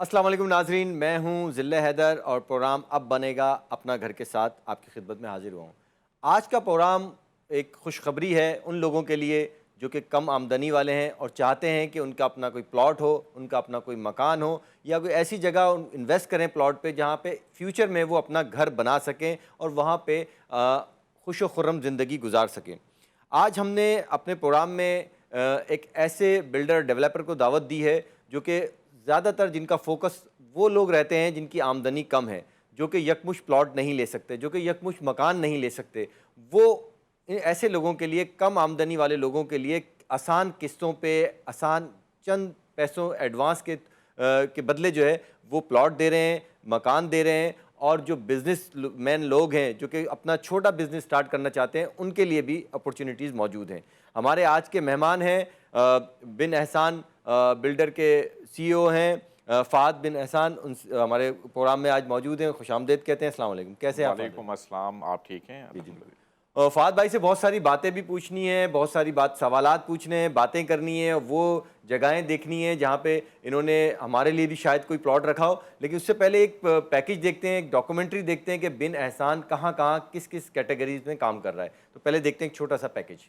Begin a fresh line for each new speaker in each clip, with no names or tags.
अस्सलाम वालेकुम नाजरीन, मैं हूं ज़िल्ले हैदर और प्रोग्राम अब बनेगा अपना घर के साथ आपकी खिदमत में हाजिर हुआ हूँ। आज का प्रोग्राम एक खुशखबरी है उन लोगों के लिए जो कि कम आमदनी वाले हैं और चाहते हैं कि उनका अपना कोई प्लॉट हो, उनका अपना कोई मकान हो या कोई ऐसी जगह इन्वेस्ट करें प्लॉट पे जहाँ पे फ्यूचर में वो अपना घर बना सकें और वहाँ पे खुश व खुर्रम ज़िंदगी गुजार सकें। आज हमने अपने प्रोग्राम में एक ऐसे बिल्डर डेवलपर को दावत दी है जो कि ज़्यादातर जिनका फोकस वो लोग रहते हैं जिनकी आमदनी कम है, जो कि यकमुश्त प्लॉट नहीं ले सकते, जो कि यकमुश्त मकान नहीं ले सकते। वो ऐसे लोगों के लिए, कम आमदनी वाले लोगों के लिए आसान किस्तों पे, आसान चंद पैसों एडवांस के बदले जो है वो प्लॉट दे रहे हैं, मकान दे रहे हैं। और जो बिज़नेस मैन लोग हैं जो कि अपना छोटा बिज़नेस स्टार्ट करना चाहते हैं, उनके लिए भी अपॉर्चुनिटीज़ मौजूद हैं। हमारे आज के मेहमान हैं बिन एहसान बिल्डर के सीईओ हैं फ़ाद बिन एहसान। उन हमारे प्रोग्राम में आज मौजूद हैं, खुशामदीद कहते हैं। अस्सलाम वालेकुम, कैसे हैं आप फ़ाद
वालेकुम अस्सलाम। आप ठीक हैं?
भाई? जी जी।
अल्हम्दुलिल्लाह।
फ़ाद भाई से बहुत सारी बातें भी पूछनी है, बहुत सारी सवालात पूछने हैं, बातें करनी है, वो जगहें देखनी है जहाँ पे इन्होंने हमारे लिए भी शायद कोई प्लॉट रखा हो। लेकिन उससे पहले एक पैकेज देखते हैं, एक डॉक्यूमेंट्री देखते हैं कि बिन एहसान कहाँ कहाँ किस किस कैटेगरीज में काम कर रहा है। तो पहले देखते हैं एक छोटा सा पैकेज।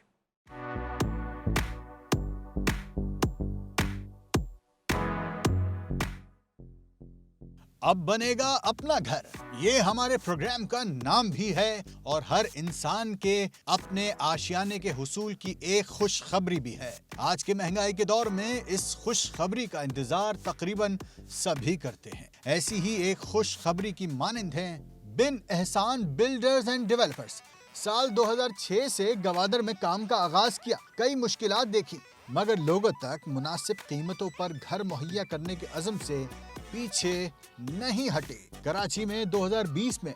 अब बनेगा अपना घर, ये हमारे प्रोग्राम का नाम भी है और हर इंसान के अपने आशियाने के हुसूल की एक खुशखबरी भी है। आज के महंगाई के दौर में इस खुशखबरी का इंतजार तकरीबन सभी करते हैं। ऐसी ही एक खुशखबरी की मानिंद है बिन एहसान बिल्डर्स एंड डेवलपर्स। साल 2006 से गवादर में काम का आगाज किया, कई मुश्किलात देखी, मगर लोगों तक मुनासिब कीमतों पर घर मुहैया करने के अज़म से पीछे नहीं हटे। कराची में 2020 में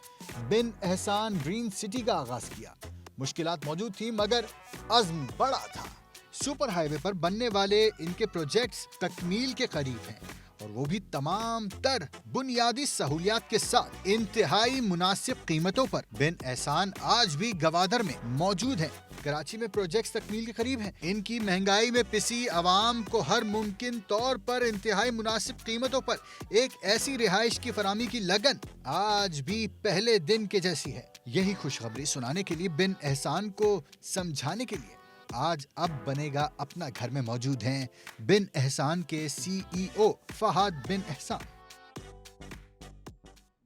बिन एहसान ग्रीन सिटी का आगाज किया। मुश्किलात मौजूद थी मगर अज़्म बड़ा था। सुपर हाईवे पर बनने वाले इनके प्रोजेक्ट्स तकमील के करीब हैं और वो भी तमाम तर बुनियादी सहूलियात के साथ इंतहाई मुनासिब कीमतों पर। बिन एहसान आज भी गवादर में मौजूद है। कराची में प्रोजेक्ट्स तकमील के करीब हैं। इनकी महंगाई में पिसी आवाम को हर मुमकिन तौर पर इंतहाई मुनासिब कीमतों पर एक ऐसी रिहाइश की फरामी की लगन आज भी पहले दिन के जैसी है। यही खुशखबरी सुनाने के लिए, बिन एहसान को समझाने के लिए आज अब बनेगा अपना घर में मौजूद हैं बिन एहसान के सीईओ फहाद बिन एहसान।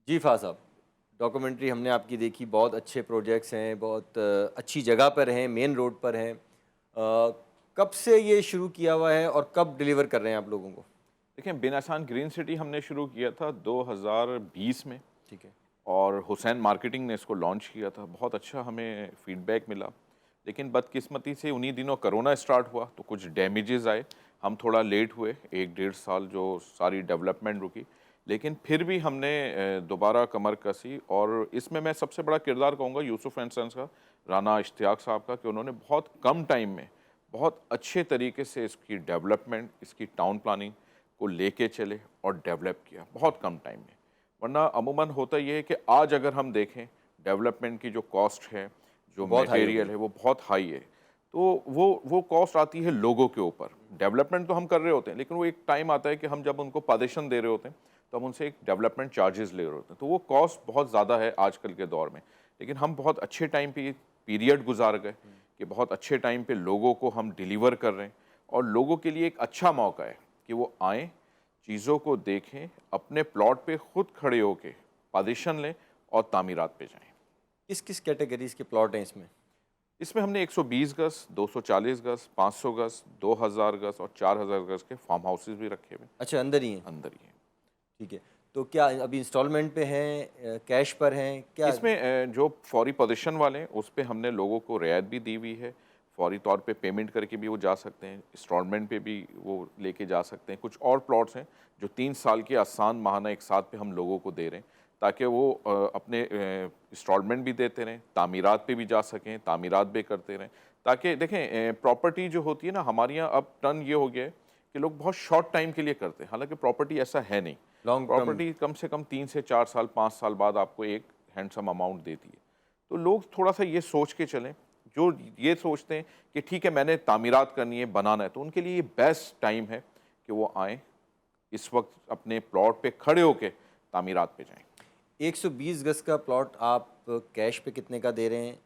जी फ़ाद साहब, डॉक्यूमेंट्री हमने आपकी देखी, बहुत अच्छे प्रोजेक्ट्स हैं, बहुत अच्छी जगह पर हैं, मेन रोड पर हैं। कब से ये शुरू किया हुआ है और कब डिलीवर कर रहे हैं आप लोगों को?
देखिए, बिन एहसान ग्रीन सिटी हमने शुरू किया था 2020 में
ठीक है।
और हुसैन मार्केटिंग ने इसको लॉन्च किया था। बहुत अच्छा हमें फीडबैक मिला, लेकिन बदकिस्मती से उन्हीं दिनों कोरोना स्टार्ट हुआ तो कुछ डैमेजेस आए। हम थोड़ा लेट हुए, 1 डेढ़ साल जो सारी डेवलपमेंट रुकी, लेकिन फिर भी हमने दोबारा कमर कसी। और इसमें मैं सबसे बड़ा किरदार कहूँगा यूसुफ एंड सन्स का, राना इश्तियाक साहब का, कि उन्होंने बहुत कम टाइम में बहुत अच्छे तरीके से इसकी डेवलपमेंट, इसकी टाउन प्लानिंग को लेके चले और डेवलप किया बहुत कम टाइम में। वरना अमूमन होता ये है कि आज अगर हम देखें डेवलपमेंट की जो कॉस्ट है, जो
बहुत हाई हो
मटेरियल
गई।
है, वो बहुत हाई है। तो वो कॉस्ट आती है लोगों के ऊपर। डेवलपमेंट तो हम कर रहे होते हैं, लेकिन वो एक टाइम आता है कि हम जब उनको पोजीशन दे रहे होते हैं तो हम उनसे एक डेवलपमेंट चार्जेस ले रहे होते हैं, तो वो कॉस्ट बहुत ज़्यादा है आजकल के दौर में। लेकिन हम बहुत अच्छे टाइम पे पीरियड गुजार गए कि बहुत अच्छे टाइम पे लोगों को हम डिलीवर कर रहे हैं और लोगों के लिए एक अच्छा मौका है कि वो आएँ, चीज़ों को देखें, अपने प्लॉट पे खुद खड़े होके पोजीशन लें और तामीरात पे जाएँ।
किस किस कैटेगरीज के प्लॉट हैं इसमें?
इसमें हमने 120 गज़, 240 गज़, 500 गज़, 2000 गज़ और 4000 गज़ के फार्म हाउसेस भी रखे हुए हैं।
अच्छा, अंदर ही हैं।
अंदर ही हैं।
ठीक है। तो क्या अभी इंस्टॉलमेंट पे हैं, कैश पर हैं क्या?
इसमें जो फौरी पोजीशन वाले हैं उस पे हमने लोगों को रियायत भी दी हुई है। फौरी तौर पे पेमेंट करके भी वो जा सकते हैं, इंस्टॉलमेंट पे भी वो लेके जा सकते हैं। कुछ और प्लॉट्स हैं जो 3 साल के आसान माहाना एक साथ पे हम लोगों को दे रहे हैं, ताकि वो अपने इंस्टॉलमेंट भी देते रहें, तामीरात पे भी जा सकें, तामीरात भी करते रहें। ताकि देखें, प्रॉपर्टी जो होती है ना, हमारे यहाँ अब टर्न ये हो गया है कि लोग बहुत शॉर्ट टाइम के लिए करते हैं, हालांकि प्रॉपर्टी ऐसा है नहीं।
Long term.
प्रॉपर्टी कम से कम 3 से 4 साल, 5 साल बाद आपको एक हैंडसम अमाउंट देती है। तो लोग थोड़ा सा ये सोच के चलें, जो ये सोचते हैं कि ठीक है मैंने तामीरात करनी है, बनाना है, तो उनके लिए ये बेस्ट टाइम है कि वो आएँ, इस वक्त अपने प्लॉट पे खड़े होके तामीरात पे जाएं।
120 गज का प्लॉट आप कैश पे कितने का दे रहे हैं?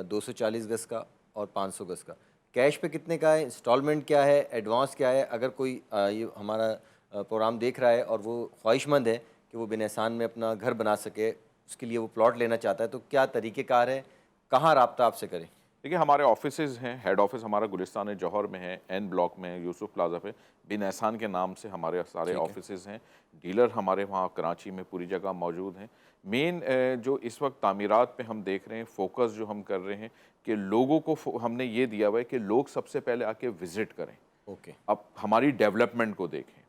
240 गज का और 500 गज का कैश पे कितने का है? इंस्टॉलमेंट क्या है? एडवांस क्या है? अगर कोई ये हमारा प्रोग्राम देख रहा है और वो ख्वाहिशमंद है कि वो बिन एहसान में अपना घर बना सके, उसके लिए वो प्लॉट लेना चाहता है, तो क्या तरीक़ेकार है? कहाँ राब्ता आपसे करें?
देखिए, हमारे ऑफिसेज हैं, हेड ऑफिस हमारा गुलिस्तान जौहर में है, एन ब्लॉक में है, यूसुफ प्लाजा पे, बिन एहसान के नाम से हमारे सारे ऑफिसेज हैं। डीलर हमारे वहाँ कराची में पूरी जगह मौजूद हैं। मेन जो इस वक्त तामीरात पे हम देख रहे हैं, फोकस जो हम कर रहे हैं कि लोगों को हमने ये दिया हुआ है कि लोग सबसे पहले आके विज़िट करें।
ओके।
अब हमारी डेवलपमेंट को देखें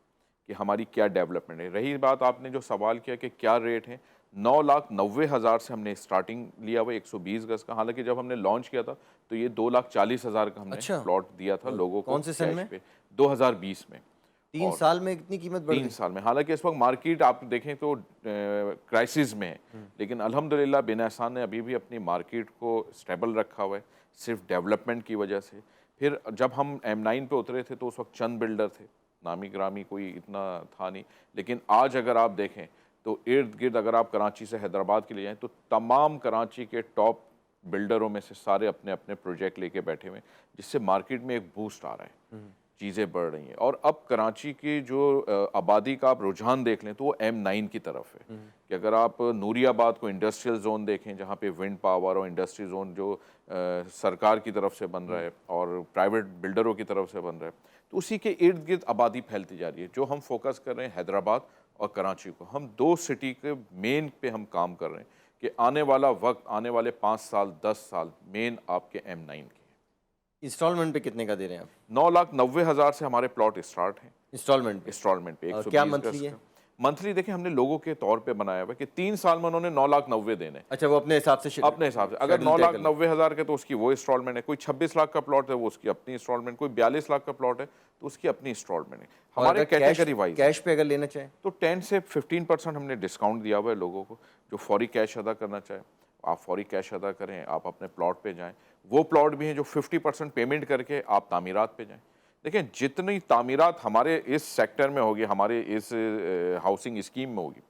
कि हमारी क्या डेवलपमेंट है। रही बात आपने जो सवाल किया कि क्या रेट है, 9,90,000 से हमने स्टार्टिंग लिया हुआ 120 गज का। हालांकि जब हमने लॉन्च किया था तो ये 2,40,000 का हमने
अच्छा।
प्लॉट दिया था लोगों को।
कौन से सन में?
2020 में।
3 साल में इतनी कीमत बढ़
3
गई?
साल में। हालांकि इस वक्त मार्केट आप देखें तो क्राइसिस में है, लेकिन अल्हम्दुलिल्लाह बिन एहसान ने अभी भी अपनी मार्केट को स्टेबल रखा हुआ है, सिर्फ डेवलपमेंट की वजह से। फिर जब हम M9 पे उतरे थे तो उस वक्त चंद बिल्डर थे, नामी ग्रामी कोई इतना था नहीं। लेकिन आज अगर आप देखें तो इर्द गिर्द अगर आप कराची से हैदराबाद के लिए जाएँ तो तमाम कराची के टॉप बिल्डरों में से सारे अपने अपने प्रोजेक्ट लेके बैठे हुए हैं, जिससे मार्केट में एक बूस्ट आ रहा है, चीज़ें बढ़ रही हैं। और अब कराची की जो आबादी का आप रुझान देख लें तो वो M9 की तरफ है कि अगर आप नूरियाबाद को इंडस्ट्रियल जोन देखें, जहाँ पे विंड पावर और इंडस्ट्री जोन जो सरकार की तरफ से बन रहा है और प्राइवेट बिल्डरों की तरफ से बन रहा है, तो उसी के इर्द गिर्द आबादी फैलती जा रही है। जो हम फोकस कर रहे हैं हैदराबाद और कराची को, हम 2 सिटी के मेन पे हम काम कर रहे हैं कि आने वाला वक्त, आने वाले 5 साल 10 साल मेन आपके M9 के।
इंस्टॉलमेंट पे कितने का दे रहे हैं आप?
9,90,000 से हमारे प्लॉट स्टार्ट हैं
इंस्टॉलमेंट पे?
इंस्टॉलमेंट पे।
क्या मंथली है?
मंथली देखिए हमने लोगों के तौर पे बनाया हुआ है कि 3 साल में उन्होंने 9,90,000 देने हैं।
अच्छा, वो अपने हिसाब से
अपने हिसाब से अगर 9,90,000 के तो उसकी वो इंस्टॉलमेंट है, कोई 26 लाख का प्लॉट है वो उसकी अपनी इंस्टॉलमेंट, कोई 42 लाख का प्लॉट है तो उसकी अपनी इंस्टॉलमेंट है। हमारे कैटेगरी वाइज
कैश पे अगर लेना चाहें
तो 10 से 15% हमने डिस्काउंट दिया हुआ है लोगों को। जो फौरी कैश अदा करना चाहे आप फौरी कैश अदा करें, आप अपने प्लॉट पे जाएं। वो प्लॉट भी हैं जो 50% पेमेंट करके आप तामीरात पे जाएं। देखिए, जितनी तामीरात हमारे इस सेक्टर में होगी, हमारे इस हाउसिंग स्कीम में होगी,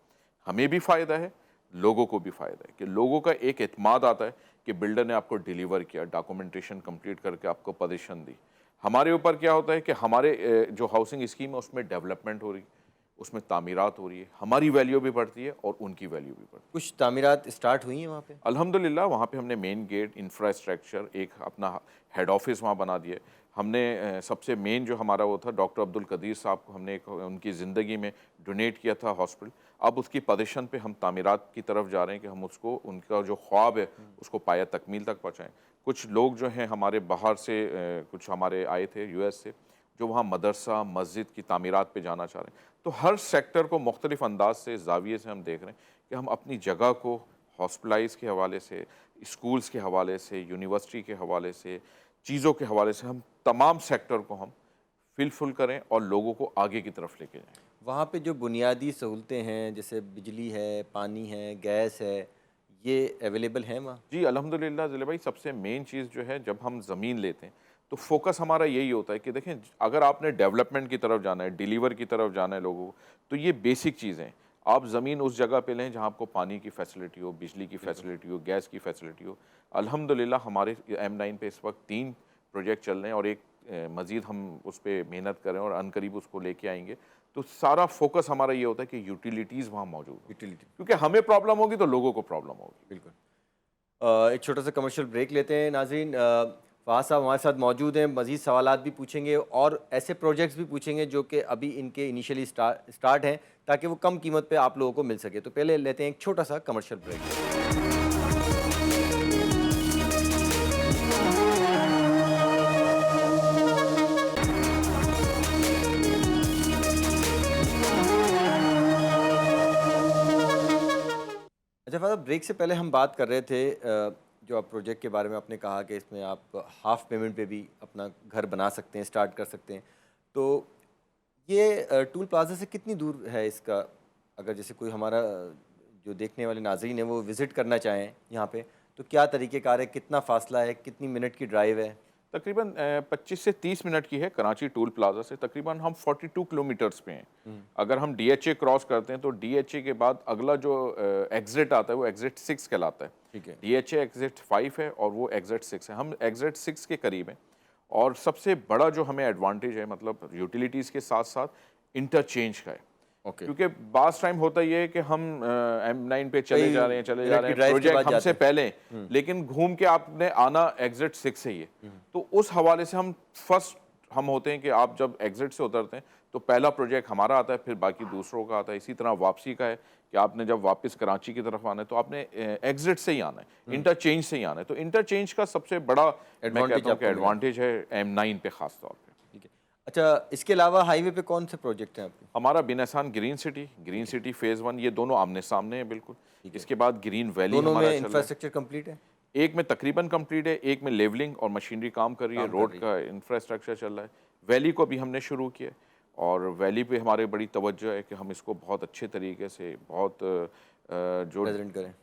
हमें भी फ़ायदा है, लोगों को भी फ़ायदा है कि लोगों का एक एतमाद आता है कि बिल्डर ने आपको डिलीवर किया, डॉक्यूमेंटेशन कंप्लीट करके आपको पोजीशन दी। हमारे ऊपर क्या होता है कि हमारे जो हाउसिंग स्कीम है उसमें डेवलपमेंट हो रही है, उसमें तामीरात हो रही है, हमारी वैल्यू भी बढ़ती है और उनकी वैल्यू भी बढ़ती है।
कुछ तामीरात स्टार्ट हुई हैं वहाँ पे?
अल्हम्दुलिल्लाह वहाँ पे हमने मेन गेट, इंफ्रास्ट्रक्चर, एक अपना हेड ऑफिस वहाँ बना दिया। हमने सबसे मेन जो हमारा वो था डॉक्टर अब्दुल कदीर साहब को हमने उनकी ज़िंदगी में डोनेट किया था हॉस्पिटल। अब उसकी पोजीशन पे हम तामीरात की तरफ जा रहे हैं कि हम उसको, उनका जो ख्वाब है उसको पाया तकमील तक पहुँचाएँ। कुछ लोग जो हैं हमारे बाहर से कुछ हमारे आए थे US से, जो वहाँ मदरसा मस्जिद की तामीरात पे जाना चाह रहे हैं। तो हर सेक्टर को मुख्तलिफ अंदाज से, ज़ाविये से हम देख रहे हैं कि हम अपनी जगह को हॉस्पिटलाइज़ के हवाले से, स्कूल्स के हवाले से, यूनिवर्सिटी के हवाले से, चीज़ों के हवाले से, हम तमाम सेक्टर को हम फिलफुल करें और लोगों को आगे की तरफ लेके जाएँ।
वहाँ पे जो बुनियादी सहूलतें हैं, जैसे बिजली है, पानी है, गैस है, ये अवेलेबल हैं वहाँ?
जी अल्हम्दुलिल्लाह ज़िले भाई, सबसे मेन चीज़ जो है जब हम ज़मीन लेते हैं तो फोकस हमारा यही होता है कि देखें, अगर आपने डेवलपमेंट की तरफ जाना है, डिलीवर की तरफ जाना है लोगों को, तो ये बेसिक चीज़ें, आप ज़मीन उस जगह पे लें जहाँ आपको पानी की फैसिलिटी हो, बिजली की फैसिलिटी हो, गैस की फैसिलिटी हो। अल्हम्दुलिल्लाह हमारे M9 पे इस वक्त 3 प्रोजेक्ट चल रहे हैं और एक मज़ीद हम उस पर मेहनत करें और अनकरीब उसको लेके आएंगे। तो सारा फोकस हमारा ये होता है कि यूटिलिटीज़ वहाँ मौजूद हो,
यूटिलिटी,
क्योंकि हमें प्रॉब्लम होगी तो लोगों को प्रॉब्लम होगी।
बिल्कुल। एक छोटा सा कमर्शियल ब्रेक लेते हैं नाज़रीन। फवाद साहब हमारे साथ मौजूद हैं, मज़ीद सवालात भी पूछेंगे और ऐसे प्रोजेक्ट्स भी पूछेंगे जो कि अभी इनके इनिशियली स्टार्ट हैं, ताकि वो कम कीमत पे आप लोगों को मिल सके। तो पहले लेते हैं एक छोटा सा कमर्शियल ब्रेक। अच्छा फ़ादर, ब्रेक से पहले हम बात कर रहे थे जो आप प्रोजेक्ट के बारे में आपने कहा कि इसमें आप हाफ़ पेमेंट पे भी अपना घर बना सकते हैं, स्टार्ट कर सकते हैं। तो ये टूल प्लाज़ा से कितनी दूर है इसका? अगर जैसे कोई हमारा जो देखने वाले नाज़रीन हैं वो विज़िट करना चाहें यहाँ पे, तो क्या तरीक़ेकार है, कितना फ़ासला है, कितनी मिनट की ड्राइव है?
तकरीबन 25 से 30 मिनट की है कराची टूल प्लाजा से। तकरीबन हम 42 किलोमीटर्स पे हैं। अगर हम DHA क्रॉस करते हैं तो DHA के बाद अगला जो एग्जिट आता है वो एग्जिट 6 कहलाता है।
ठीक है।
DHA एग्जिट 5 है और वो एग्जिट 6 है। हम एग्जिट 6 के करीब हैं। और सबसे बड़ा जो हमें एडवांटेज है, मतलब यूटिलिटीज़ के साथ साथ इंटरचेंज का है।
ओके।
क्योंकि बास टाइम होता ये है कि हम M9 पे चले
कई
जा रहे हैं
इलेक्ट्रिक ड्राइव के
प्रोजेक्ट
बाद
हमसे
जाते हैं।
पहले, लेकिन घूम के आपने आना एग्जिट 6 से ही है। तो उस हवाले से हम फर्स्ट हम होते हैं कि आप जब एग्जिट से उतरते हैं तो पहला प्रोजेक्ट हमारा आता है, फिर बाकी दूसरों का आता है। इसी तरह वापसी का है कि आपने जब वापस कराची की तरफ आना है तो आपने एग्जिट से ही आना है, इंटरचेंज से ही आना है। तो इंटरचेंज का सबसे बड़ा मैं कहता हूँ कि एडवांटेज है M9 पे खास तौर पे।
ठीक है। अच्छा, इसके अलावा हाईवे पे कौन से प्रोजेक्ट हैं आपके?
हमारा बिन एहसान ग्रीन सिटी फेज़ 1, ये दोनों आमने सामने हैं बिल्कुल। इसके बाद ग्रीन वैली
दोनों
हमारा
में
चल रहा है।
इंफ्रास्ट्रक्चर कंप्लीट है?
एक में तकरीबन कंप्लीट है, एक में लेवलिंग और मशीनरी काम कर रही है, रोड का इंफ्रास्ट्रक्चर चल रहा है। वैली को भी हमने शुरू किया है और वैली पे हमारे बड़ी तवज्जो है कि हम इसको बहुत अच्छे तरीके से, बहुत जो
प्रेजेंट करें।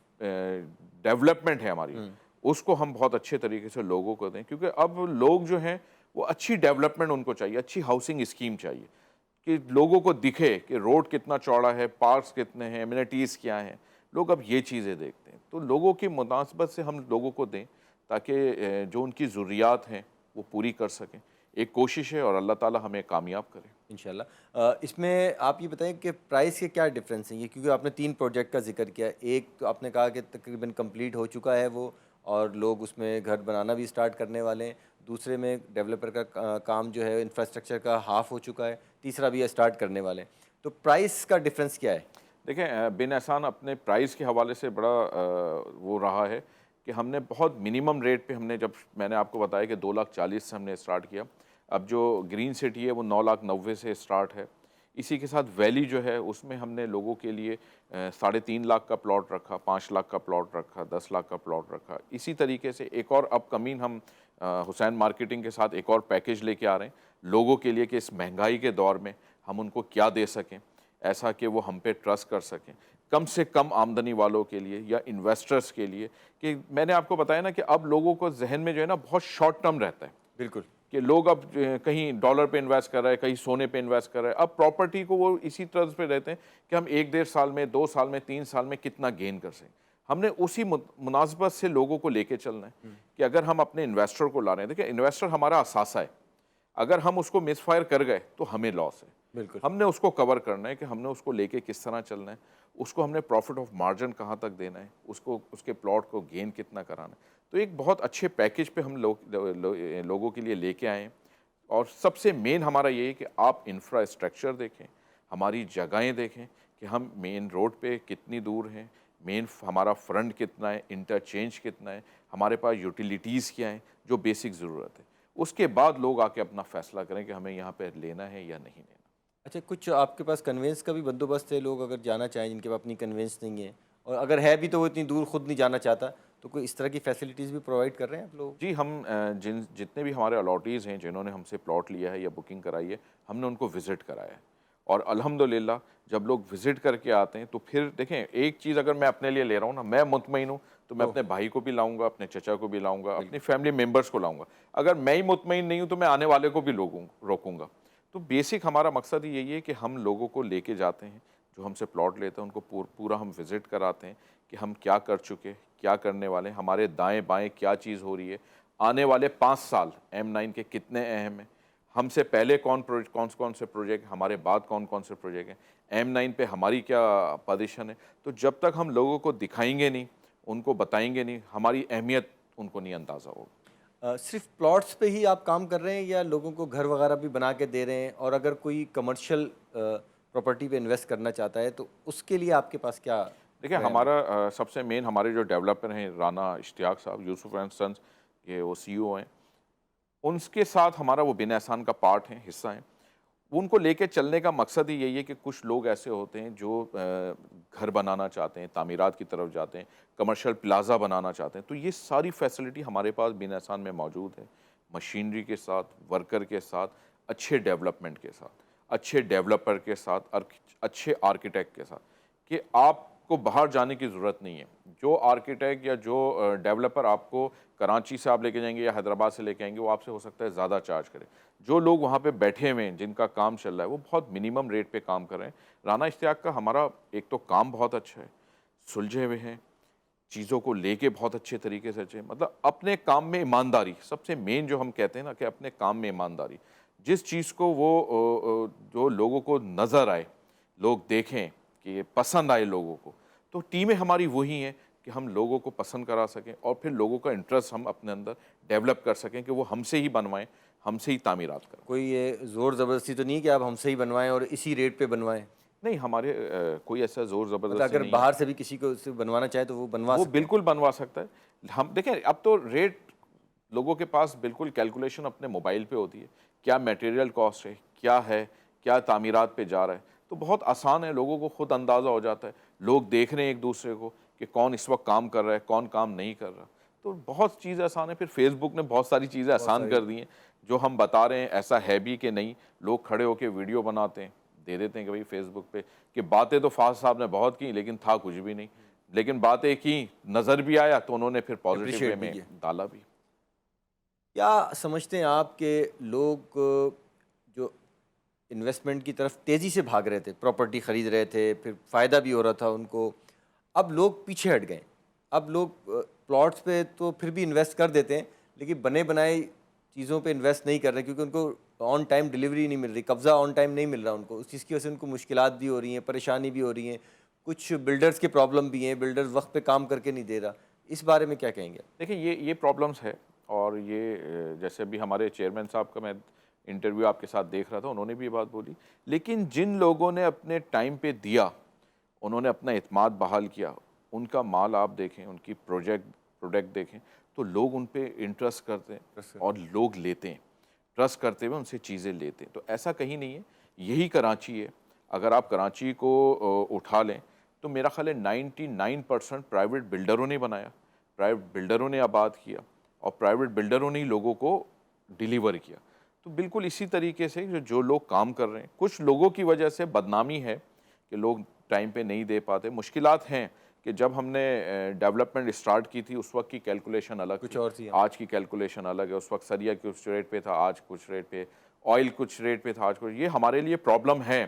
डेवलपमेंट है हमारी, उसको हम बहुत अच्छे तरीके से लोगों को दें। क्योंकि अब लोग जो हैं वो अच्छी डेवलपमेंट उनको चाहिए, अच्छी हाउसिंग स्कीम चाहिए कि लोगों को दिखे कि रोड कितना चौड़ा है, पार्क्स कितने हैं, एमिनिटीज़ क्या हैं। लोग अब ये चीज़ें देखते हैं, तो लोगों की मुनासबत से हम लोगों को दें ताकि जो उनकी ज़रूरियात हैं वो पूरी कर सकें। एक कोशिश है और अल्लाह ताला हमें कामयाब करे
इंशाल्लाह। इसमें आप ये बताएं कि प्राइस के क्या डिफरेंस हैं ये, क्योंकि आपने 3 प्रोजेक्ट का जिक्र किया। एक तो आपने कहा कि तकरीबन कंप्लीट हो चुका है वो और लोग उसमें घर बनाना भी स्टार्ट करने वाले हैं। दूसरे में डेवलपर का काम जो है इंफ्रास्ट्रक्चर का हाफ हो चुका है। तीसरा भी स्टार्ट करने वाले हैं। तो प्राइस का डिफरेंस क्या है?
देखें, बिन एहसान अपने प्राइस के हवाले से बड़ा वो रहा है कि हमने बहुत मिनिमम रेट पे हमने, जब मैंने आपको बताया कि 2,40,000 से हमने स्टार्ट किया। अब जो ग्रीन सिटी है वो 9,90,000 से स्टार्ट है। इसी के साथ वैली जो है उसमें हमने लोगों के लिए 3.5 लाख का प्लॉट रखा, 5 लाख का प्लॉट रखा, 10 लाख का प्लॉट रखा। इसी तरीके से एक और अपकमिंग हम हुसैन मार्केटिंग के साथ एक और पैकेज लेके आ रहे हैं लोगों के लिए कि इस महंगाई के दौर में हम उनको क्या दे सकें ऐसा कि वो हम पे ट्रस्ट कर सकें, कम से कम आमदनी वालों के लिए या इन्वेस्टर्स के लिए। कि मैंने आपको बताया ना कि अब लोगों को जहन में जो है ना बहुत शॉर्ट टर्म रहता है।
बिल्कुल।
कि लोग अब कहीं डॉलर पे इन्वेस्ट कर रहे हैं, कहीं सोने पे इन्वेस्ट कर रहे हैं। अब प्रॉपर्टी को वो इसी तरह पे रहते हैं कि हम 1-1.5 साल में, 2 साल में, 3 साल में कितना गेन कर सकें। हमने उसी मुनासबत से लोगों को लेके चलना है कि अगर हम अपने इन्वेस्टर को ला रहे हैं, देखिए इन्वेस्टर हमारा असासा है, अगर हम उसको मिसफायर कर गए तो हमें लॉस है।
बिल्कुल।
हमने उसको कवर करना है कि हमने उसको लेके किस तरह चलना है, उसको हमने प्रॉफिट ऑफ मार्जिन कहाँ तक देना है, उसको उसके प्लॉट को गेन कितना कराना है। तो एक बहुत अच्छे पैकेज पे हम लोगों के लिए लेके आए हैं। और सबसे मेन हमारा ये है कि आप इंफ्रास्ट्रक्चर देखें, हमारी जगहें देखें कि हम मेन रोड पे कितनी दूर हैं, मेन हमारा फ्रंट कितना है, इंटरचेंज कितना है, हमारे पास यूटिलिटीज़ क्या हैं, जो बेसिक ज़रूरत है। उसके बाद लोग आके अपना फ़ैसला करें कि हमें यहाँ पे लेना है या नहीं लेना।
अच्छा, कुछ आपके पास कन्वेंस का भी बंदोबस्त है? लोग अगर जाना चाहें जिनके पास अपनी कन्वेंस नहीं है, और अगर है भी तो वो इतनी दूर खुद नहीं जाना चाहता, तो कोई इस तरह की फैसिलिटीज़ भी प्रोवाइड कर रहे हैं आप लोग?
जी, हम जितने भी हमारे अलॉटीज़ हैं जिन्होंने हमसे प्लॉट लिया है या बुकिंग कराई है, हमने उनको विज़िट कराया है। और अल्हम्दुलिल्लाह जब लोग विज़िट करके आते हैं तो फिर देखें, एक चीज़ अगर मैं अपने लिए ले रहा हूँ ना, मैं मुतमईन हूँ तो मैं अपने भाई को भी लाऊंगा, अपने चचा को भी लाऊंगा, अपनी फैमिली मेम्बर्स को लाऊंगा। अगर मैं ही मुतमईन नहीं हूँ तो मैं आने वाले को भी रोकूंगा। तो बेसिक हमारा मकसद यही है कि हम लोगों को लेके जाते हैं, जो हमसे प्लॉट लेते हैं उनको पूरा हम विज़िट कराते हैं कि हम क्या कर चुके, क्या करने वाले हैं, हमारे दाएं बाएं क्या चीज़ हो रही है, आने वाले 5 साल M9 के कितने अहम हैं, हमसे पहले कौन से प्रोजेक्ट, हमारे बाद कौन कौन से प्रोजेक्ट हैं, M9 पे हमारी क्या पोजीशन है। तो जब तक हम लोगों को दिखाएंगे नहीं, उनको बताएंगे नहीं, हमारी अहमियत उनको नहीं अंदाज़ा होगा।
सिर्फ प्लॉट्स पे ही आप काम कर रहे हैं या लोगों को घर वगैरह भी बना के दे रहे हैं? और अगर कोई कमर्शियल प्रॉपर्टी पे इन्वेस्ट करना चाहता है तो उसके लिए आपके पास क्या?
देखिए, हमारा सबसे मेन हमारे जो डेवलपर हैं राना इश्तियाक साहब, यूसुफ एंड सन्स, ये वो CEO हैं, उनके साथ हमारा वो बिन एहसान का पार्ट है, हिस्सा है। उनको लेके चलने का मकसद ही यही है कि कुछ लोग ऐसे होते हैं जो घर बनाना चाहते हैं, तामीरात की तरफ जाते हैं, कमर्शियल प्लाजा बनाना चाहते हैं। तो ये सारी फैसिलिटी हमारे पास बिन एहसान में मौजूद है, मशीनरी के साथ, वर्कर के साथ, अच्छे डेवलपमेंट के साथ, अच्छे डेवलपर के साथ, अच्छे आर्किटेक्ट के साथ, कि आपको उसको बाहर जाने की ज़रूरत नहीं है। जो आर्किटेक्ट या जो डेवलपर आपको कराची से आप लेके जाएंगे या हैदराबाद से लेके आएंगे, वो आपसे हो सकता है ज़्यादा चार्ज करे। जो लोग वहाँ पे बैठे हुए हैं, जिनका काम चल रहा है, वो बहुत मिनिमम रेट पे काम कर रहे हैं। राना इश्तियाक का हमारा एक तो काम बहुत अच्छा है, सुलझे हुए हैं, चीज़ों को लेके बहुत अच्छे तरीके से चले, मतलब अपने काम में ईमानदारी सबसे मेन जो हम कहते हैं ना, कि अपने काम में ईमानदारी। जिस चीज़ को वो जो लोगों को नज़र आए, लोग देखें कि ये पसंद आए लोगों को, तो टीमें हमारी वही हैं कि हम लोगों को पसंद करा सकें और फिर लोगों का इंटरेस्ट हम अपने अंदर डेवलप कर सकें कि वो हमसे ही बनवाएं, हमसे ही तामीरात करें।
कोई ये ज़ोर ज़बरदस्ती तो नहीं कि आप हमसे ही बनवाएं और इसी रेट पे बनवाएं?
नहीं, हमारे कोई ऐसा ज़ोर
मतलब
ज़बरदस्ती
अगर
नहीं है।
बाहर से भी किसी को से बनवाना चाहे तो वो बनवा
वो
सकते हैं?
बिल्कुल बनवा सकता है। हम देखें, अब तो रेट लोगों के पास बिल्कुल कैलकुलेशन अपने मोबाइल पे होती है, क्या मटेरियल कॉस्ट है, क्या तामीरात पे जा रहा है, तो बहुत आसान है, लोगों को खुद अंदाज़ा हो जाता है। लोग देख रहे हैं एक दूसरे को कि कौन इस वक्त काम कर रहा है, कौन काम नहीं कर रहा, तो बहुत चीज़ें आसान है। फिर फेसबुक ने बहुत सारी चीज़ें आसान कर दी हैं, जो हम बता रहे हैं ऐसा है भी कि नहीं। लोग खड़े होकर वीडियो बनाते हैं, दे देते हैं कि भाई फेसबुक पे, कि बातें तो फाज साहब ने बहुत की लेकिन था कुछ भी नहीं, लेकिन बातें की, नज़र भी आया तो उन्होंने फिर पॉजिटिव वे
Appreciate भी
में
किया।
डाला भी।
क्या समझते हैं आप कि लोग जो इन्वेस्टमेंट की तरफ तेज़ी से भाग रहे थे, प्रॉपर्टी ख़रीद रहे थे, फिर फ़ायदा भी हो रहा था उनको, अब लोग पीछे हट गए? अब लोग प्लॉट्स पे तो फिर भी इन्वेस्ट कर देते हैं, लेकिन बने बनाए चीज़ों पे इन्वेस्ट नहीं कर रहे, क्योंकि उनको ऑन टाइम डिलीवरी नहीं मिल रही, कब्ज़ा ऑन टाइम नहीं मिल रहा उनको। उस चीज़ की वजह से उनको मुश्किलात भी हो रही हैं, परेशानी भी हो रही हैं, कुछ बिल्डर्स के प्रॉब्लम भी हैं, बिल्डर्स वक्त पे काम करके नहीं दे रहा। इस बारे में क्या कहेंगे?
देखिए, ये प्रॉब्लम्स है, और ये जैसे अभी हमारे चेयरमैन साहब का मैं इंटरव्यू आपके साथ देख रहा था, उन्होंने भी ये बात बोली। लेकिन जिन लोगों ने अपने टाइम पे दिया, उन्होंने अपना एतमाद बहाल किया, उनका माल आप देखें, उनकी प्रोडक्ट देखें, तो लोग उन पे इंटरेस्ट करते हैं और लोग लेते हैं, ट्रस्ट करते हुए उनसे चीज़ें लेते हैं। तो ऐसा कहीं नहीं है, यही कराची है। अगर आप कराची को उठा लें तो मेरा ख्याल है 99% प्राइवेट बिल्डरों ने बनाया, प्राइवेट बिल्डरों ने आबाद किया, और प्राइवेट बिल्डरों ने ही लोगों को डिलीवर किया। तो बिल्कुल इसी तरीके से जो लोग काम कर रहे हैं, कुछ लोगों की वजह से बदनामी है कि लोग टाइम पे नहीं दे पाते, मुश्किलात हैं कि जब हमने डेवलपमेंट स्टार्ट की थी, उस वक्त की कैलकुलेशन अलग
कुछ
थी,
और थी।
आज की कैलकुलेशन अलग है। उस वक्त सरिया कुछ रेट पे था, आज कुछ रेट पे, ऑयल कुछ रेट पे था, आज कुछ। ये हमारे लिए प्रॉब्लम है,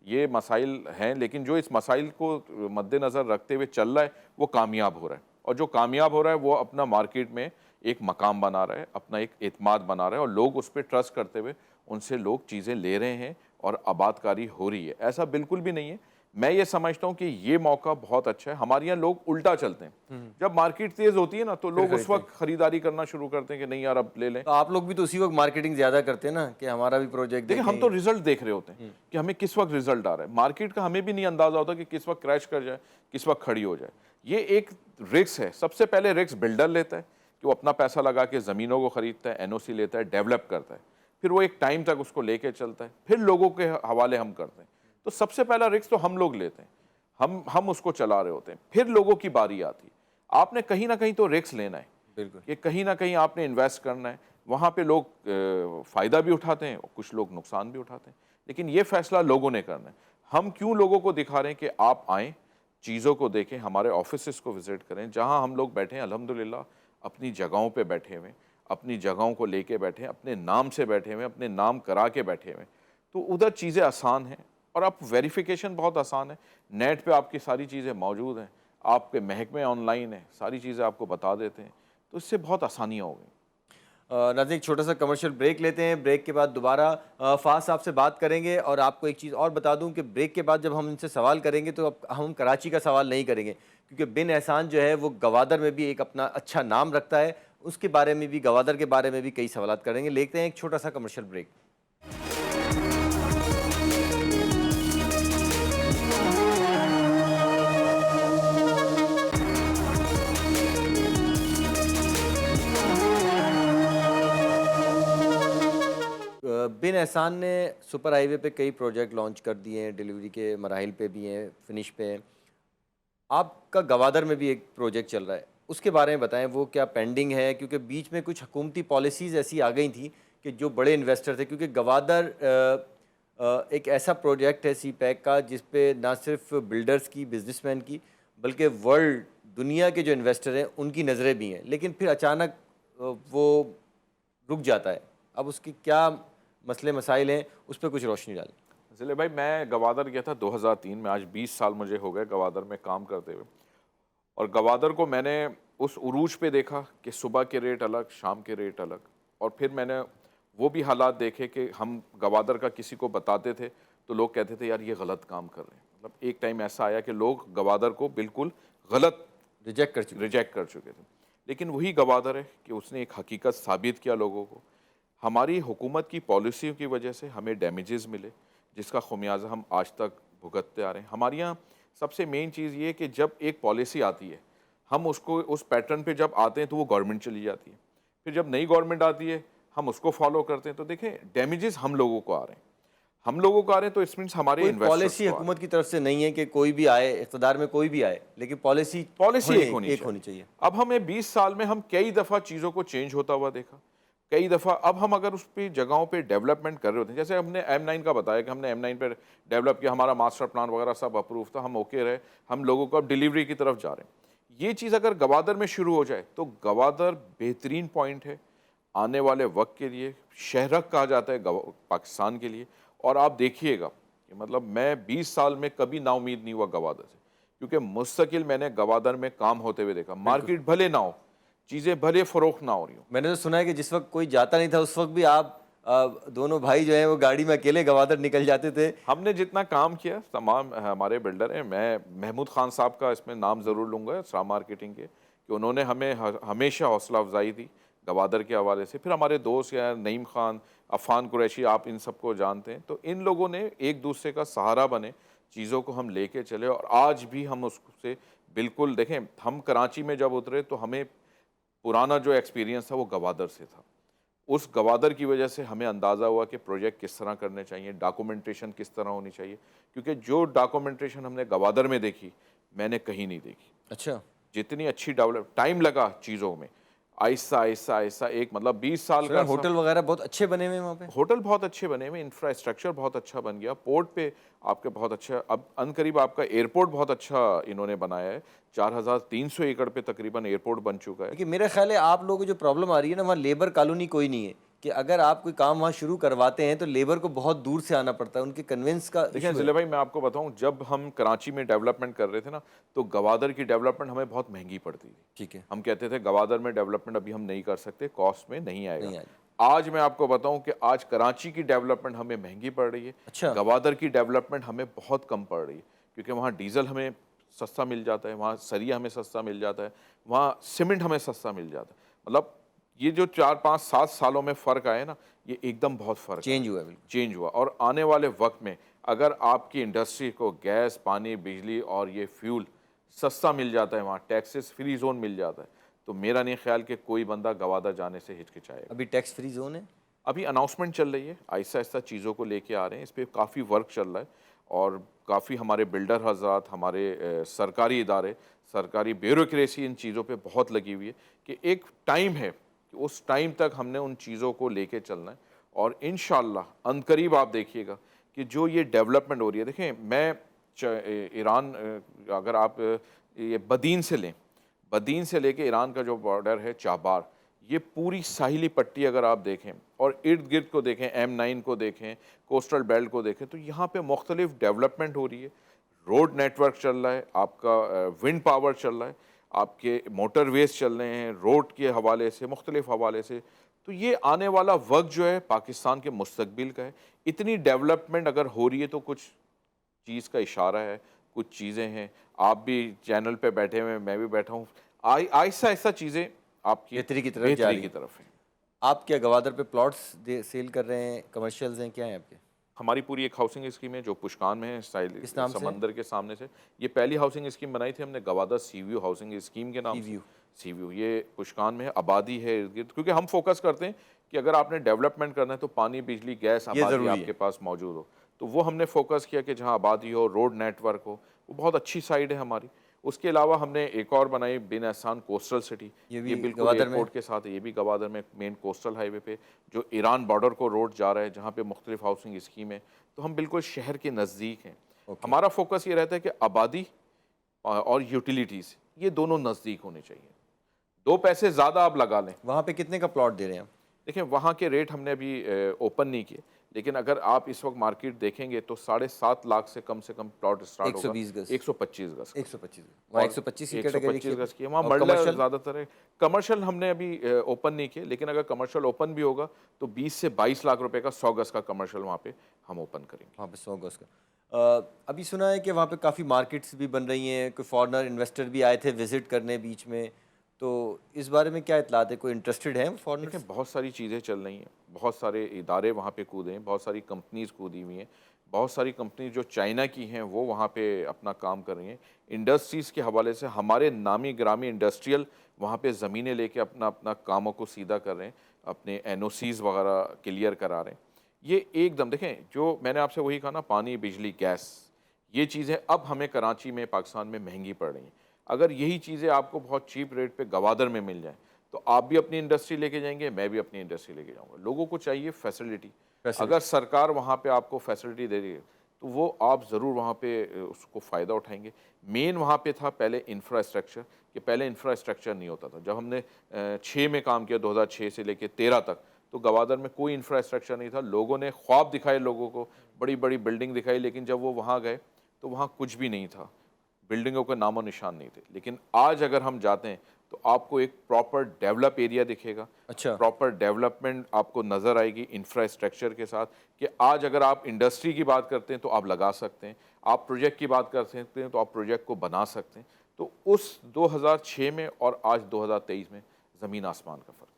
ये मसाइल हैं, लेकिन जो इस मसाइल को मद्देनज़र रखते हुए चल रहा है, वो कामयाब हो रहा है। और जो कामयाब हो रहा है, वो अपना मार्केट में एक मकाम बना रहा है, अपना एक एतमाद बना रहा है, और लोग उस पर ट्रस्ट करते हुए उनसे लोग चीज़ें ले रहे हैं और आबादकारी हो रही है। ऐसा बिल्कुल भी नहीं है। मैं ये समझता हूँ कि ये मौका बहुत अच्छा है। हमारे यहाँ लोग उल्टा चलते हैं, जब मार्केट तेज़ होती है ना, तो लोग उस वक्त खरीदारी करना शुरू करते हैं कि नहीं यार अब ले लें।
तो आप लोग भी तो उसी वक्त मार्केटिंग ज़्यादा करते हैं ना, कि हमारा भी प्रोजेक्ट
देखिए, हम
देखें।
तो रिजल्ट देख रहे होते हैं कि हमें किस वक्त रिजल्ट आ रहा है। मार्केट का हमें भी नहीं अंदाजा होता कि किस वक्त क्रैश कर जाए, किस वक्त खड़ी हो जाए। ये एक रिस्क है। सबसे पहले रिस्क बिल्डर लेता है कि वो अपना पैसा लगा के ज़मीनों को ख़रीदता है, एनओसी लेता है, डेवलप करता है, फिर वो एक टाइम तक उसको लेके चलता है, फिर लोगों के हवाले हम करते हैं। तो सबसे पहला रिस्क तो हम लोग लेते हैं, हम उसको चला रहे होते हैं, फिर लोगों की बारी आती है। आपने कहीं ना कहीं तो रिस्क लेना है,
बिल्कुल।
कि कहीं ना कहीं आपने इन्वेस्ट करना है। वहाँ पे लोग फ़ायदा भी उठाते हैं और कुछ लोग नुकसान भी उठाते हैं, लेकिन ये फ़ैसला लोगों ने करना है। हम क्यों लोगों को दिखा रहे हैं कि आप आएँ, चीज़ों को देखें, हमारे ऑफिसेस को विज़िट करें, जहाँ हम लोग बैठे हैं अल्हम्दुलिल्लाह अपनी जगहों पे बैठे हुए, अपनी जगहों को लेके बैठे हैं, अपने नाम से बैठे हुए, अपने नाम करा के बैठे हुए, तो उधर चीज़ें आसान हैं। और आप वेरिफिकेशन बहुत आसान है, नेट पे आपकी सारी चीज़ें मौजूद हैं, आपके महकमे ऑनलाइन है, सारी चीज़ें आपको बता देते हैं, तो इससे बहुत आसानियाँ हो गई।
नाज़रीन, एक छोटा सा कमर्शियल ब्रेक लेते हैं। ब्रेक के बाद दोबारा फाज साहब से बात करेंगे। और आपको एक चीज़ और बता दूं कि ब्रेक के बाद जब हम इनसे सवाल करेंगे तो अब हम कराची का सवाल नहीं करेंगे, क्योंकि बिन एहसान जो है वो गवादर में भी एक अपना अच्छा नाम रखता है। उसके बारे में भी, गवादर के बारे में भी कई सवाल करेंगे। लेते हैं एक छोटा सा कमर्शियल ब्रेक। बिन एहसान ने सुपर हाईवे पे कई प्रोजेक्ट लॉन्च कर दिए हैं, डिलीवरी के मराहिल पे भी हैं, फिनिश पे हैं। आपका गवादर में भी एक प्रोजेक्ट चल रहा है, उसके बारे में बताएं, वो क्या पेंडिंग है? क्योंकि बीच में कुछ हुकूमती पॉलिसीज़ ऐसी आ गई थी कि जो बड़े इन्वेस्टर थे, क्योंकि गवादर एक ऐसा प्रोजेक्ट है सी पैक का जिस पे ना सिर्फ बिल्डर्स की, बिजनेसमैन की, बल्कि वर्ल्ड दुनिया के जो इन्वेस्टर हैं उनकी नज़रें भी हैं, लेकिन फिर अचानक वो रुक जाता है। अब उसकी क्या मसले मसाइल हैं, उस पर कुछ रोशनी डालें।
जिले भाई, मैं गवादर गया था 2003 में, आज 20 साल मुझे हो गए गवादर में काम करते हुए। और गवादर को मैंने उस उरूज पे देखा कि सुबह के रेट अलग, शाम के रेट अलग। और फिर मैंने वो भी हालात देखे कि हम गवादर का किसी को बताते थे तो लोग कहते थे यार ये गलत काम कर रहे हैं। मतलब एक टाइम ऐसा आया कि लोग गवादर को बिल्कुल गलत रिजेक्ट कर चुके थे। लेकिन वही गवादर है कि उसने एक हकीकत साबित किया लोगों को। हमारी हुकूमत की पॉलिसियों की वजह से हमें डैमेजेस मिले, जिसका खुमियाजा हम आज तक भुगतते आ रहे हैं। हमारे यहाँ सबसे मेन चीज़ ये है कि जब एक पॉलिसी आती है, हम उसको उस पैटर्न पे जब आते हैं तो वो गवर्नमेंट चली जाती है। फिर जब नई गवर्नमेंट आती है हम उसको फॉलो करते हैं। तो देखें, डैमेजेस हम लोगों को आ रहे हैं, हम लोगों को आ रहे हैं। तो इट्स मीन्स हमारे
कोई
इन्वेस्टर्स
पॉलिसी
को आ रहे हैं।
हुकूमत की तरफ से नहीं है कि कोई भी आए, इक़्तिदार में कोई भी आए, लेकिन पॉलिसी
एक
होनी चाहिए।
अब हमें 20 साल में हम कई दफ़ा चीज़ों को चेंज होता हुआ देखा, कई दफ़ा। अब हम अगर उस पे जगहों पे डेवलपमेंट कर रहे होते हैं, जैसे हमने M9 का बताया कि हमने M9 पर डेवलप किया, हमारा मास्टर प्लान वगैरह सब अप्रूव था, हम ओके रहे, हम लोगों को अब डिलीवरी की तरफ जा रहे हैं। ये चीज़ अगर गवादर में शुरू हो जाए तो गवादर बेहतरीन पॉइंट है आने वाले वक्त के लिए, शहरक कहा जाता है पाकिस्तान के लिए। और आप देखिएगा कि मतलब मैं 20 साल में कभी नाउमीद नहीं हुआ गवादर से, क्योंकि मुस्तकिल मैंने गवादर में काम होते हुए देखा। मार्केट भले ना हो, चीज़ें भले फ़रोख्त ना हो रही हो।
मैंने तो सुना है कि जिस वक्त कोई जाता नहीं था उस वक्त भी आप दोनों भाई जो हैं वो गाड़ी में अकेले गवादर निकल जाते थे।
हमने जितना काम किया, तमाम हमारे बिल्डर हैं, मैं महमूद खान साहब का इसमें नाम ज़रूर लूँगा, स्टार मार्केटिंग के, कि उन्होंने हमें हमेशा हौसला अफजाई दी गवादर के हवाले से। फिर हमारे दोस्त या नईम खान, अफ़ान कुरैशी, आप इन सबको जानते हैं। तो इन लोगों ने एक दूसरे का सहारा बने, चीज़ों को हम लेके चले। और आज भी हम उससे बिल्कुल, देखें, हम कराची में जब उतरे तो हमें पुराना जो एक्सपीरियंस था वो गवादर से था। उस गवादर की वजह से हमें अंदाज़ा हुआ कि प्रोजेक्ट किस तरह करने चाहिए, डॉक्यूमेंटेशन किस तरह होनी चाहिए। क्योंकि जो डॉक्यूमेंटेशन हमने गवादर में देखी, मैंने कहीं नहीं देखी।
अच्छा,
जितनी अच्छी डेवलप, टाइम लगा चीज़ों में, आहिस्ता आहिस्ता आहिस्ता, एक मतलब 20 साल का
होटल वगैरह बहुत अच्छे बने हुए हैं वहाँ पे।
होटल बहुत अच्छे बने हुए, इंफ्रास्ट्रक्चर बहुत अच्छा बन गया, पोर्ट पे आपके बहुत अच्छा, अब अनकरीब आपका एयरपोर्ट बहुत अच्छा इन्होंने बनाया है। 4300 एकड़ पे तकरीबन एयरपोर्ट बन चुका है।
लेकिन मेरा ख्याल है आप लोगों को जो प्रॉब्लम आ रही है ना, वहाँ लेबर कॉलोनी कोई नहीं है, कि अगर आप कोई काम वहाँ शुरू करवाते हैं तो लेबर को बहुत दूर से आना पड़ता है, उनके कन्विंस का
देखिए
issue है।
जिले भाई, मैं आपको बताऊं, जब हम कराची में डेवलपमेंट कर रहे थे ना, तो गवादर की डेवलपमेंट हमें बहुत महंगी पड़ती थी।
ठीक है,
हम कहते थे गवादर में डेवलपमेंट अभी हम नहीं कर सकते, कॉस्ट में नहीं
नहीं
आएगा।
आएगा।
आज मैं आपको बताऊं कि आज कराची की डेवलपमेंट हमें महंगी पड़ रही है।
अच्छा।
गवादर की डेवलपमेंट हमें बहुत कम पड़ रही है, क्योंकि वहाँ डीजल हमें सस्ता मिल जाता है, वहाँ सरिया हमें सस्ता मिल जाता है, वहाँ सीमेंट हमें सस्ता मिल जाता है। मतलब ये जो 4 5 7 सालों में फ़र्क आया ना, ये एकदम बहुत फ़र्क
चेंज हुआ है बिल्कुल।
चेंज हुआ। और आने वाले वक्त में अगर आपकी इंडस्ट्री को गैस, पानी, बिजली और ये फ्यूल सस्ता मिल जाता है, वहाँ टैक्सेस फ्री जोन मिल जाता है, तो मेरा नहीं ख्याल कि कोई बंदा गवादर जाने से हिचकिचाएगा।
अभी टैक्स फ्री जोन है।
अभी अनाउंसमेंट चल रही है, आहिस्ता आहिस्ता चीज़ों को लेके आ रहे हैं, इस पर काफ़ी वर्क चल रहा है। और काफ़ी हमारे बिल्डर हज़रात, हमारे सरकारी इदारे, सरकारी ब्यूरोक्रेसी इन चीज़ों पे बहुत लगी हुई है कि एक टाइम है कि उस टाइम तक हमने उन चीज़ों को लेके चलना है। और इंशाअल्लाह अनकरीब आप देखिएगा कि जो ये डेवलपमेंट हो रही है। देखें, मैं ईरान, अगर आप ये बदीन से लें, बदीन से लेके ईरान का जो बॉर्डर है चाबार, ये पूरी साहिली पट्टी अगर आप देखें और इर्द गिर्द को देखें, M9 को देखें, कोस्टल बेल्ट को देखें, तो यहाँ पे मुख्तलिफ डेवलपमेंट हो रही है। रोड नेटवर्क चल रहा है, आपका विंड पावर चल रहा है, आपके मोटरवेज चल रहे हैं, रोड के हवाले से, मुख्तलिफ हवाले से। तो ये आने वाला वक्त जो है पाकिस्तान के मुस्तकबिल का है। इतनी डेवलपमेंट अगर हो रही है तो कुछ चीज़ का इशारा है, कुछ चीज़ें हैं। आप भी चैनल पे बैठे हुए हैं, मैं भी बैठा हूँ, आहिस्ता आहिस्ता चीज़ें आपकी
बेहतरी की तरफ जा रही
की
है।
तरफ है।
आप क्या गवादर पे प्लॉट्स सेल कर रहे हैं, कमर्शियल्स हैं, क्या है आपके?
हमारी पूरी एक हाउसिंग स्कीम है जो पुष्कान में है,
किस नाम से?
समंदर के सामने से। ये पहली हाउसिंग स्कीम बनाई थी हमने गवादर सीव्यू हाउसिंग स्कीम के नाम से। सीव्यू ये पुष्कान में है, आबादी है इर्द गिर्द, क्योंकि हम फोकस करते हैं कि अगर आपने डेवलपमेंट करना है तो पानी, बिजली, गैस, आबादी आपके पास मौजूद हो। तो वो हमने फोकस किया कि जहाँ आबादी हो, रोड नेटवर्क हो, वो बहुत अच्छी साइड है हमारी। उसके अलावा हमने एक और बनाई बिन एहसान कोस्टल सिटी, ये बिल्कुल एयरपोर्ट के साथ है, ये भी गवादर में मेन कोस्टल हाईवे पे जो ईरान बॉर्डर को रोड जा रहा है, जहाँ पे मुख्तलिफ हाउसिंग स्कीम है। तो हम बिल्कुल शहर के नज़दीक हैं। हमारा फोकस ये रहता है कि आबादी और यूटिलिटीज़, ये दोनों नज़दीक होने चाहिए। 2 पैसे ज़्यादा आप लगा लें।
वहाँ पे कितने का प्लॉट दे रहे हैं?
देखिए वहाँ के रेट हमने अभी ओपन नहीं किए, लेकिन अगर आप इस वक्त मार्केट देखेंगे तो 7.5 लाख से कम प्लॉट स्टार्ट होगा
120 गज
125 गज का।
125 वहाँ 125 की कैटेगरी
125 गज की है, वहाँ
और
मर्डर
कमर्शियल
ज़्यादातर है। कमर्शियल हमने अभी ओपन नहीं किए, लेकिन अगर कमर्शियल ओपन भी होगा तो 20 से 22 लाख रुपए का 100 गज का कमर्शियल वहाँ पे हम ओपन करेंगे।
वहाँ पे 100 गज का। अभी सुना है कि वहाँ पे काफ़ी मार्केट्स भी बन रही हैं, कोई फॉरेनर इन्वेस्टर भी आए थे विजिट करने बीच में, तो इस बारे में क्या इत्तलात है? कोई इंटरेस्टेड है फॉरेनर?
देखिए बहुत सारी चीज़ें चल रही हैं, बहुत सारे इदारे वहाँ पे कूदे हैं, बहुत सारी कंपनीज कूदी हुई हैं, बहुत सारी कंपनीज जो चाइना की हैं वो वहाँ पे अपना काम कर रही हैं। इंडस्ट्रीज़ के हवाले से हमारे नामी ग्रामी इंडस्ट्रियल वहाँ पे ज़मीनें लेके अपना अपना कामों को सीधा कर रहे हैं, अपने एनओसीज़ वगैरह क्लियर करा रहे हैं। ये एकदम देखें, जो मैंने आपसे वही कहा ना, पानी बिजली गैस, ये चीज़ें अब हमें कराची में पाकिस्तान में महंगी पड़ रही हैं। अगर यही चीज़ें आपको बहुत चीप रेट पे गवादर में मिल जाएं तो आप भी अपनी इंडस्ट्री लेके जाएंगे, मैं भी अपनी इंडस्ट्री लेके जाऊंगा। लोगों को चाहिए फैसिलिटी। अगर सरकार वहाँ पे आपको फैसिलिटी दे रही है तो वो आप ज़रूर वहाँ पे उसको फ़ायदा उठाएंगे। मेन वहाँ पे था पहले इंफ्रास्ट्रक्चर, कि पहले इंफ्रास्ट्रक्चर नहीं होता था। जब हमने 6 में काम किया, 2006 से लेके 13 तक, तो गवादर में कोई इंफ्रास्ट्रक्चर नहीं था। लोगों ने ख्वाब दिखाए, लोगों को बड़ी बड़ी बिल्डिंग दिखाई, लेकिन जब वो वहाँ गए तो वहाँ कुछ भी नहीं था, बिल्डिंगों के नामो निशान नहीं थे। लेकिन आज अगर हम जाते हैं तो आपको एक प्रॉपर डेवलप एरिया दिखेगा।
अच्छा।
प्रॉपर डेवलपमेंट आपको नज़र आएगी इंफ्रास्ट्रक्चर के साथ, कि आज अगर आप इंडस्ट्री की बात करते हैं तो आप लगा सकते हैं, आप प्रोजेक्ट की बात कर सकते हैं तो आप प्रोजेक्ट को बना सकते हैं। तो उस 2006 में और आज 2023 में ज़मीन आसमान का फ़र्क।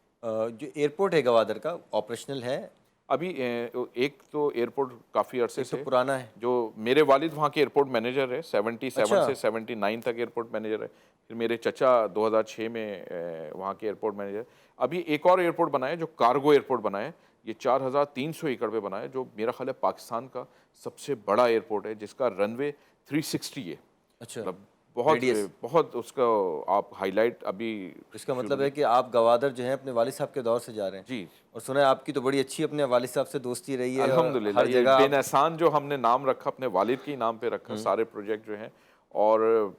जो एयरपोर्ट है गवादर का, ऑपरेशनल है?
अभी एक तो एयरपोर्ट काफ़ी अरसे
तो
से
पुराना है।
जो मेरे वालिद वहाँ के एयरपोर्ट मैनेजर है, 77
अच्छा।
से 79 तक एयरपोर्ट मैनेजर है। फिर मेरे चचा 2006 में वहाँ के एयरपोर्ट मैनेजर। अभी एक और एयरपोर्ट बना है जो कार्गो एयरपोर्ट बना है, ये 4300 एकड़ पे बना है, जो मेरा ख्याल है पाकिस्तान का सबसे बड़ा एयरपोर्ट है, जिसका रनवे 360 है।
अच्छा,
मतलब बहुत
Radius।
बहुत उसका आप हाईलाइट अभी।
इसका मतलब है कि आप गवादर जो हैं अपने वालिद साहब के दौर से जा रहे हैं।
जी,
और सुना है आपकी तो बड़ी अच्छी अपने वालिद साहब से दोस्ती रही है, और
अल्हम्दुलिल्लाह।
हर
ये
जगह
बेनहसान जो हमने नाम रखा अपने वालिद के ही नाम पे रखा, सारे प्रोजेक्ट जो हैं। और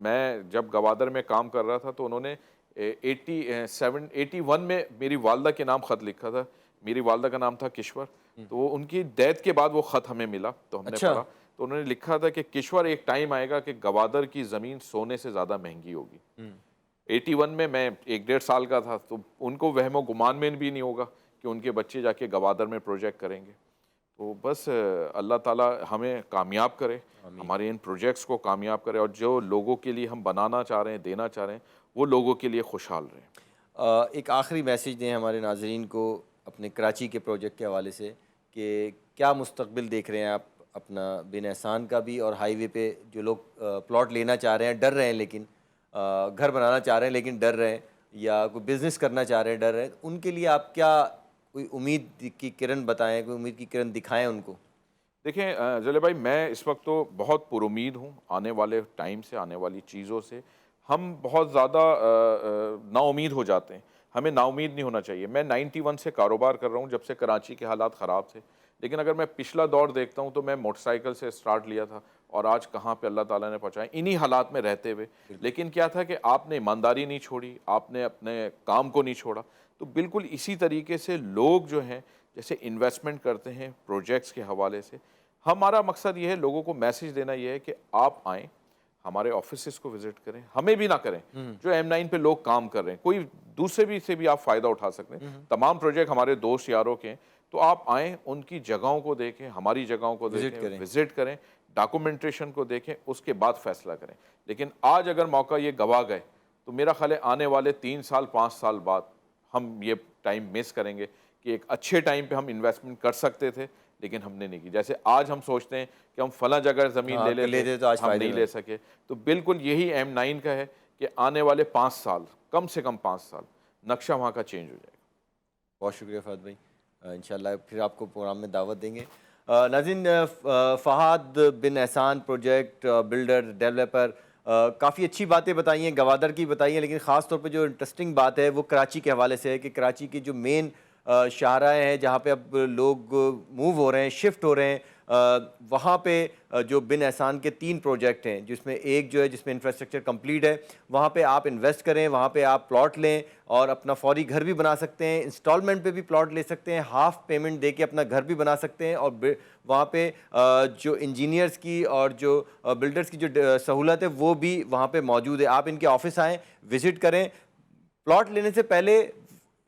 मैं जब गवादर में काम कर रहा था तो उन्होंने 81 में मेरी वालदा के नाम ख़त लिखा था। मेरी वालदा का नाम था किश्वर, तो उनकी डेथ के बाद वो ख़त हमें मिला तो हमने
अच्छा।
पढ़ा, तो उन्होंने लिखा था कि किश्वर, एक टाइम आएगा कि गवादर की ज़मीन सोने से ज़्यादा महंगी होगी। 81 में मैं 1-1.5 साल का था, तो उनको वहमो गुमान में भी नहीं होगा कि उनके बच्चे जाके गवादर में प्रोजेक्ट करेंगे। तो बस अल्लाह ताला हमें कामयाब करे, हमारे इन प्रोजेक्ट्स को कामयाब करे, और जो लोगों के लिए हम बनाना चाह रहे हैं, देना चाह रहे हैं, वो लोगों के लिए खुशहाल रहें।
एक आखिरी मैसेज दें हमारे नाजरीन को अपने कराची के प्रोजेक्ट के हवाले से, कि क्या मुस्तकबिल देख रहे हैं आप अपना बिन एहसान का भी, और हाईवे पे जो लोग प्लॉट लेना चाह रहे हैं, डर रहे हैं, लेकिन घर बनाना चाह रहे हैं लेकिन डर रहे हैं, या कोई बिज़नेस करना चाह रहे हैं डर रहे हैं, उनके लिए आप क्या कोई उम्मीद की किरण बताएं, कोई उम्मीद की किरण दिखाएं उनको?
देखें जले भाई, मैं इस वक्त तो बहुत पुरुमीद हूँ आने वाले टाइम से, आने वाली चीज़ों से। हम बहुत ज़्यादा नाउमीद हो जाते हैं, हमें नाउमीद नहीं होना चाहिए। मैं 91 से कारोबार कर रहा हूँ, जब से कराची के हालात ख़राब थे। लेकिन अगर मैं पिछला दौर देखता हूँ तो मैं मोटरसाइकिल से स्टार्ट लिया था, और आज कहाँ पे अल्लाह ताला ने पहुँचाया, इन्हीं हालात में रहते हुए। लेकिन क्या था कि आपने ईमानदारी नहीं छोड़ी, आपने अपने काम को नहीं छोड़ा। तो बिल्कुल इसी तरीके से लोग जो हैं, जैसे इन्वेस्टमेंट करते हैं प्रोजेक्ट्स के हवाले से, हमारा मकसद ये है, लोगों को मैसेज देना ये है कि आप आएँ, हमारे ऑफिसेस को विजिट करें, हमें भी ना करें। जो M9 पे लोग काम कर रहे हैं, कोई दूसरे भी से भी आप फ़ायदा उठा सकते हैं। तमाम प्रोजेक्ट हमारे दोस्त यारों के हैं, तो आप आएँ, उनकी जगहों को देखें, हमारी जगहों को देखें, विजिट करें, डॉक्यूमेंटेशन को देखें, उसके बाद फैसला करें। लेकिन आज अगर मौका ये गवा गए तो मेरा ख्याल है आने वाले 3 साल 5 साल बाद हम ये टाइम मिस करेंगे कि एक अच्छे टाइम पे हम इन्वेस्टमेंट कर सकते थे, लेकिन हमने नहीं की। जैसे आज हम सोचते हैं कि हम फला जगह ज़मीन ले लेते,
तो आज
हम नहीं ले सके। तो बिल्कुल यही M9 का है कि आने वाले 5 साल, कम से कम 5 साल, नक्शा वहाँ का चेंज हो जाएगा।
बहुत शुक्रिया फ़हद भाई, इंशाल्लाह फिर आपको प्रोग्राम में दावत देंगे। नाज़रीन, फ़हद बिन एहसान प्रोजेक्ट बिल्डर डेवलपर, काफ़ी अच्छी बातें बताई हैं, गवादर की बताई हैं, लेकिन ख़ास तौर पे जो इंटरेस्टिंग बात है वो कराची के हवाले से है कि कराची की जो मेन शाहराएँ हैं जहाँ पे अब लोग मूव हो रहे हैं, शिफ्ट हो रहे हैं, वहाँ पे जो बिन एहसान के 3 प्रोजेक्ट हैं, जिसमें एक जो है जिसमें इंफ्रास्ट्रक्चर कंप्लीट है, वहाँ पे आप इन्वेस्ट करें, वहाँ पे आप प्लॉट लें और अपना फौरी घर भी बना सकते हैं, इंस्टॉलमेंट पे भी प्लॉट ले सकते हैं, हाफ पेमेंट दे के अपना घर भी बना सकते हैं और वहाँ पे जो इंजीनियर्स की और जो बिल्डर्स की जो सहूलत है वो भी वहाँ पे मौजूद है। आप इनके ऑफिस आएँ, विज़िट करें, प्लॉट लेने से पहले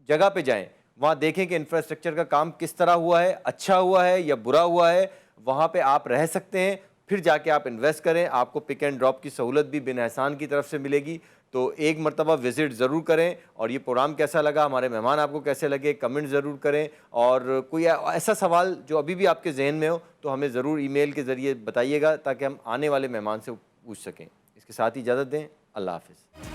जगह पे जाएँ, वहाँ देखें कि इंफ्रास्ट्रक्चर का काम किस तरह हुआ है, अच्छा हुआ है या बुरा हुआ है, वहाँ पे आप रह सकते हैं, फिर जाके आप इन्वेस्ट करें। आपको पिक एंड ड्रॉप की सहूलत भी बिन एहसान की तरफ से मिलेगी। तो एक मरतबा विज़िट ज़रूर करें। और ये प्रोग्राम कैसा लगा, हमारे मेहमान आपको कैसे लगे, कमेंट ज़रूर करें। और कोई ऐसा सवाल जो अभी भी आपके जहन में हो तो हमें ज़रूर ईमेल के ज़रिए बताइएगा ताकि हम आने वाले मेहमान से पूछ सकें। इसके साथ ही इजाज़त दें। अल्लाह हाफ़िज़।